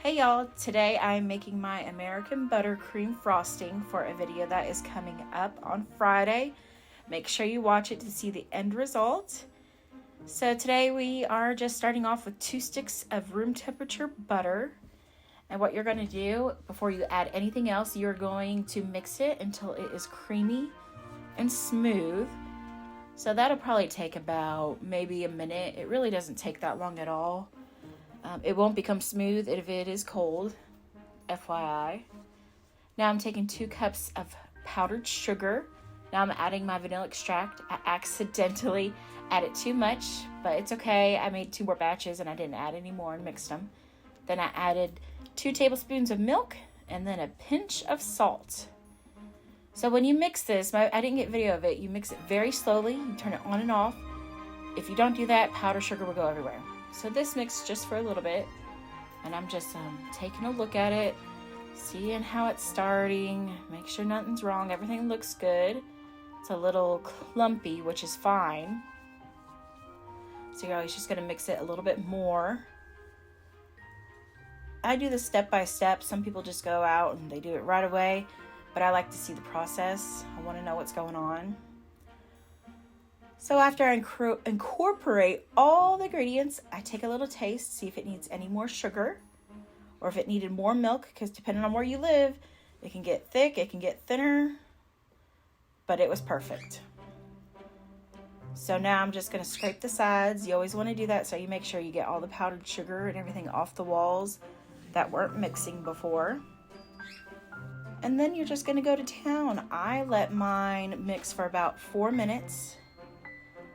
Hey y'all, today I'm making my American buttercream frosting for a video that is coming up on Friday. Make sure you watch it to see the end result. So today we are just starting off with 2 sticks of room temperature butter. And what you're going to do before you add anything else, you're going to mix it until it is creamy and smooth. So that'll probably take about maybe a minute. It really doesn't take that long at all. It won't become smooth if it is cold, FYI. Now I'm taking 2 cups of powdered sugar. Now I'm adding my vanilla extract. I accidentally added too much, but it's okay. I made 2 more batches and I didn't add any more and mixed them. Then I added 2 tablespoons of milk and then a pinch of salt. So when you mix this, I didn't get video of it, you mix it very slowly, you turn it on and off. If you don't do that, powdered sugar will go everywhere. So this mixed just for a little bit, and I'm just taking a look at it, seeing how it's starting, make sure nothing's wrong, everything looks good. It's a little clumpy, which is fine. So you're always just gonna mix it a little bit more. I do this step by step. Some people just go out and they do it right away, but I like to see the process. I wanna know what's going on. So after I incorporate all the ingredients, I take a little taste, see if it needs any more sugar or if it needed more milk, because depending on where you live, it can get thick, it can get thinner, but it was perfect. So now I'm just gonna scrape the sides. You always wanna do that so you make sure you get all the powdered sugar and everything off the walls that weren't mixing before. And then you're just gonna go to town. I let mine mix for about 4 minutes.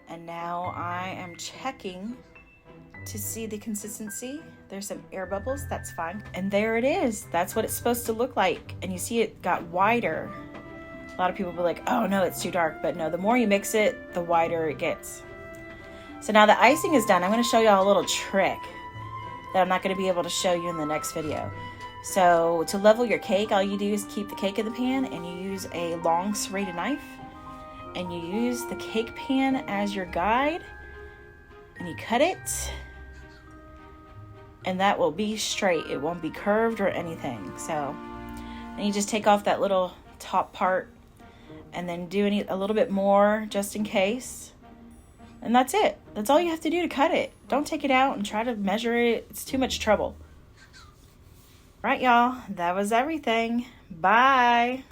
And now I am checking to see the consistency. There's some air bubbles, that's fine. And there it is. That's what it's supposed to look like. And you see it got wider. A lot of people will be like, oh no, it's too dark. But no, the more you mix it, the wider it gets. So now the icing is done. I'm gonna show y'all a little trick that I'm not gonna be able to show you in the next video. So to level your cake, all you do is keep the cake in the pan and you use a long serrated knife. And you use the cake pan as your guide and you cut it, and that will be straight. It won't be curved or anything. So then you just take off that little top part and then do a little bit more just in case, and that's it. That's all you have to do to cut it. Don't take it out and try to measure it. It's too much trouble. Right, y'all, that was everything. Bye.